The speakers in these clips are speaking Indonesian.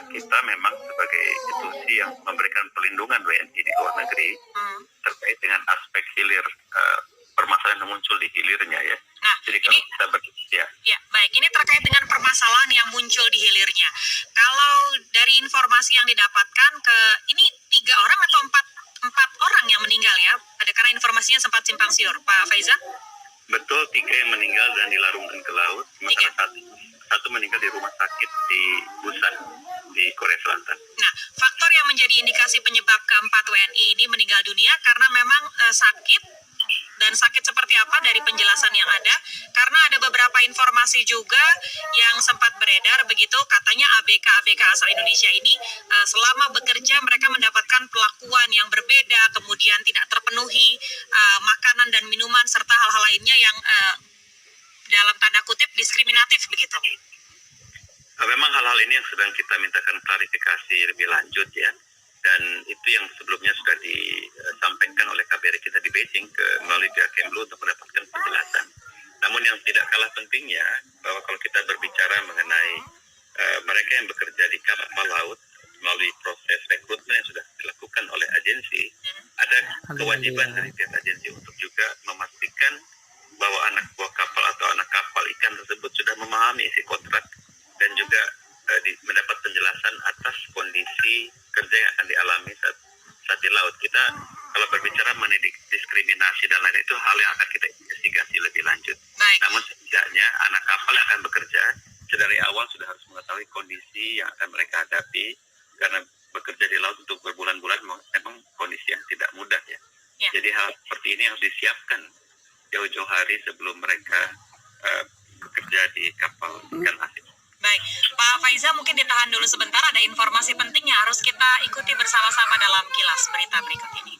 kita memang sebagai institusi yang memberikan pelindungan WNI di luar negeri terkait dengan aspek hilir permasalahan yang muncul di hilirnya ya. Nah, jadi kalau kita ya baik, ini terkait dengan permasalahan yang muncul di hilirnya. Kalau dari informasi yang didapatkan ini 3 orang atau 4 orang yang meninggal ya? Karena informasinya sempat simpang siur, Pak Faiza. Betul, 3 yang meninggal dan dilarungkan ke laut. Sementara satu meninggal di rumah sakit di Busan di Korea Selatan. Nah, faktor yang menjadi indikasi penyebab keempat WNI ini meninggal dunia karena memang sakit. Dan sakit seperti apa dari penjelasan yang ada? Karena ada beberapa informasi juga yang sempat beredar begitu, katanya ABK asal Indonesia ini selama bekerja mereka mendapatkan perlakuan yang berbeda, kemudian tidak terpenuhi makanan dan minuman serta hal-hal lainnya yang dalam tanda kutip diskriminatif begitu. Memang hal-hal ini yang sedang kita mintakan klarifikasi lebih lanjut ya. Dan itu yang sebelumnya sudah disampaikan oleh KBRI kita di Beijing melalui pihak Kemlu untuk mendapatkan penjelasan. Namun yang tidak kalah pentingnya bahwa kalau kita berbicara mengenai mereka yang bekerja di kapal laut melalui proses rekrutmen yang sudah dilakukan oleh agensi, ada kewajiban dari pihak agensi untuk juga memastikan bahwa anak buah kapal atau anak kapal ikan tersebut sudah memahami isi kontrak dan juga mendapat penjelasan atas kondisi kerja yang akan dialami saat di laut. Kita kalau berbicara mengenai diskriminasi dan lain itu hal yang akan kita investigasi lebih lanjut. Baik. Namun setidaknya anak kapal yang akan bekerja dari awal sudah harus mengetahui kondisi yang akan mereka hadapi karena bekerja di laut untuk berbulan-bulan memang kondisi yang tidak mudah ya. Jadi hal seperti ini harus disiapkan jauh-jauh hari sebelum mereka bekerja di kapal ikan asin. Baik, Pak Faiza mungkin ditahan dulu sebentar, ada informasi penting yang harus kita ikuti bersama-sama dalam kilas berita berikut ini.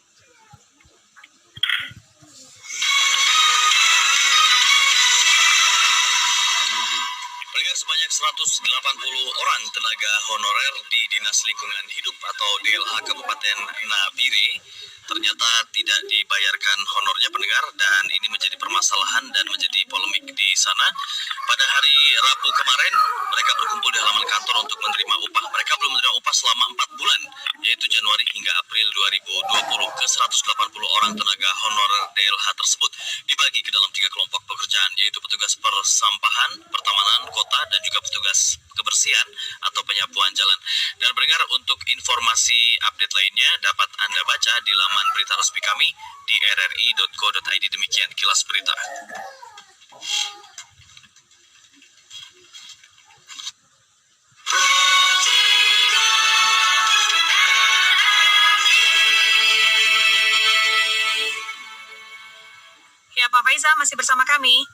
Pendengar, sebanyak 180 orang tenaga honorer di Dinas Lingkungan Hidup atau DLH Kabupaten Nabire ternyata tidak dibayarkan honornya pendengar, dan ini menjadi permasalahan dan menjadi polemik di sana. Pada hari Rabu kemarin mereka berkumpul di halaman kantor untuk menerima upah. Mereka belum menerima upah selama 4 bulan, yaitu Januari hingga April 2020. Ke 180 orang tenaga honorer DLH tersebut dibagi ke dalam 3 kelompok pekerjaan, yaitu petugas persampahan, pertamanan kota, dan juga petugas kebersihan atau penyapuan jalan. Dan pendengar, untuk informasi update lainnya dapat Anda baca di laman berita resmi kami di rri.co.id. Demikian kilas berita. Ya, Pak Faiza masih bersama kami.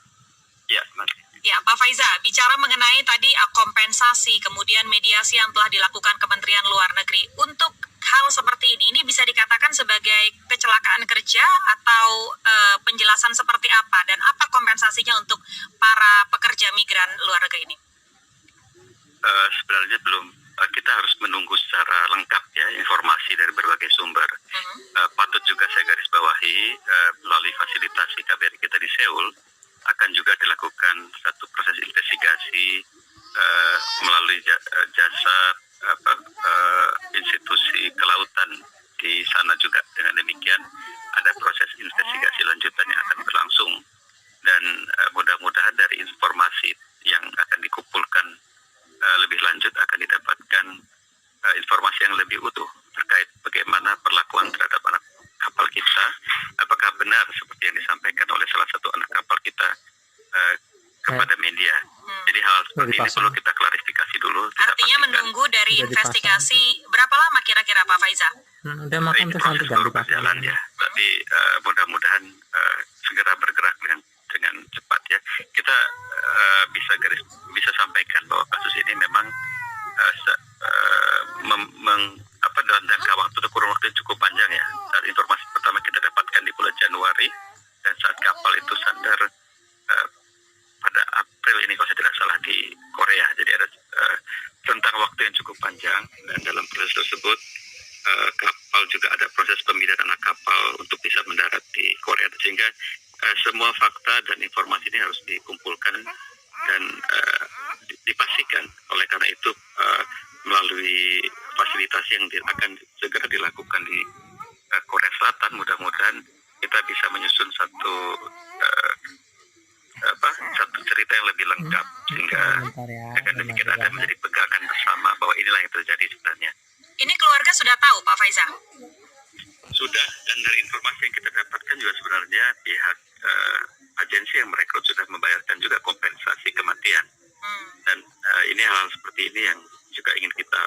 Ya, masih. Ya, Pak Faiza, bicara mengenai tadi kompensasi, kemudian mediasi yang telah dilakukan Kementerian Luar Negeri. Untuk hal seperti ini bisa dikatakan sebagai kecelakaan kerja atau penjelasan seperti apa? Dan apa kompensasinya untuk para pekerja migran luar negeri ini? Sebenarnya belum, kita harus menunggu secara lengkap ya informasi dari berbagai sumber. Patut juga saya garis bawahi melalui fasilitasi KBRI kita di Seoul akan juga dilakukan satu proses investigasi melalui jasa institusi kelautan di sana juga. Dengan demikian ada proses investigasi lanjutan yang akan berlangsung, dan mudah-mudahan dari informasi yang akan dikumpulkan lebih lanjut akan didapatkan informasi yang lebih utuh terkait bagaimana perlakuan terhadap anak kapal kita, apakah benar seperti yang disampaikan oleh salah satu anak kapal kita kepada media. Jadi hal seperti ini perlu kita klarifikasi dulu. Artinya menunggu dari investigasi berapa lama kira-kira, Pak Faiza? Udah makan tuh sampai baru berjalan ya. Tapi mudah-mudahan segera bergerak dengan cepat ya. Kita bisa sampaikan bahwa kasus ini memang dalam jangka waktu atau kurun waktu yang cukup panjang ya. Saat informasi pertama kita dapatkan di bulan Januari, dan saat kapal itu sandar pada April ini kalau saya tidak salah di Korea. Jadi ada rentang waktu yang cukup panjang, dan dalam proses tersebut kapal juga ada proses pemindahan anak kapal untuk bisa mendarat di Korea, sehingga semua fakta dan informasi ini harus dikumpulkan dan dipastikan. Oleh karena itu melalui fasilitasi yang akan segera dilakukan di Korea Selatan. Mudah-mudahan kita bisa menyusun satu cerita yang lebih lengkap sehingga akan demikian ada menjadi pegangan bersama bahwa inilah yang terjadi sebenarnya. Ini keluarga sudah tahu, Pak Faizal? Sudah, dan dari informasi yang kita dapatkan juga sebenarnya pihak agensi yang merekrut sudah membayarkan juga kompensasi kematian. Dan ini hal seperti ini yang juga ingin kita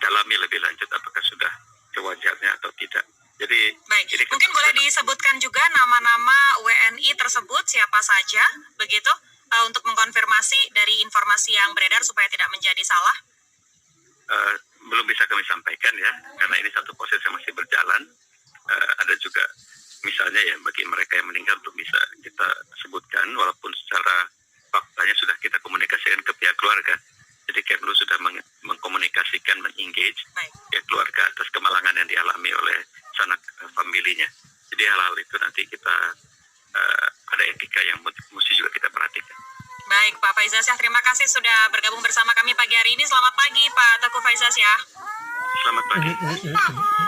dalami lebih lanjut apakah sudah sewajarnya atau tidak. Jadi Baik, ini mungkin boleh disebutkan juga nama-nama WNI tersebut siapa saja, begitu, untuk mengkonfirmasi dari informasi yang beredar supaya tidak menjadi salah? Belum bisa kami sampaikan ya, karena ini satu proses yang masih berjalan. Ada juga misalnya ya bagi mereka yang meninggal belum bisa kita sebutkan, walaupun secara faktanya sudah kita komunikasikan ke pihak keluarga. Jadi Kemlu sudah mengkomunikasikan, mengengage pihak keluarga atas kemalangan yang dialami oleh sanak familinya. Jadi hal-hal itu nanti kita ada etika yang mesti juga kita perhatikan. Baik, Pak Faizal Syah, terima kasih sudah bergabung bersama kami pagi hari ini. Selamat pagi, Pak Teguh Faizal Syah. Selamat pagi.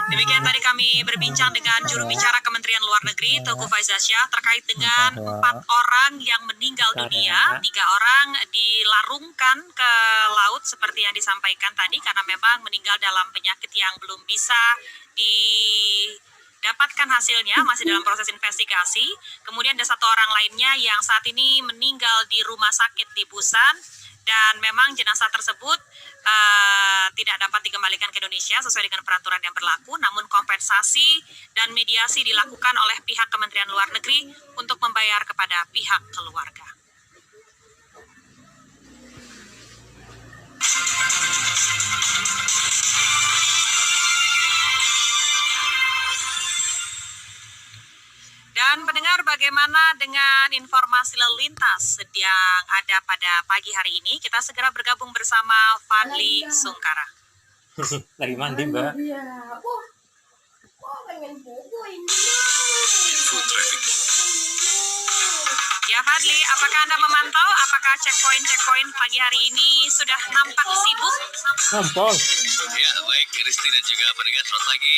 Demikian tadi kami berbincang dengan juru bicara Kementerian Luar Negeri Teguh Faizal Syah terkait dengan 4 orang yang meninggal dunia, 3 orang dilarungkan ke laut seperti yang disampaikan tadi karena memang meninggal dalam penyakit yang belum bisa didapatkan hasilnya, masih dalam proses investigasi. Kemudian ada 1 orang lainnya yang saat ini meninggal di rumah sakit di Busan dan memang jenazah tersebut tidak dapat dikembalikan ke Indonesia sesuai dengan peraturan yang berlaku, namun kompensasi dan mediasi dilakukan oleh pihak Kementerian Luar Negeri untuk membayar kepada pihak keluarga. Dan pendengar, bagaimana dengan informasi lalu lintas yang ada pada pagi hari ini? Kita segera bergabung bersama Fadli Sungkara. Lagi mandi, Mbak. Ya Fadli, apakah Anda memantau apakah checkpoint pagi hari ini sudah nampak sibuk? Nampol. Ya, baik Kristi dan juga pendengar, selamat pagi.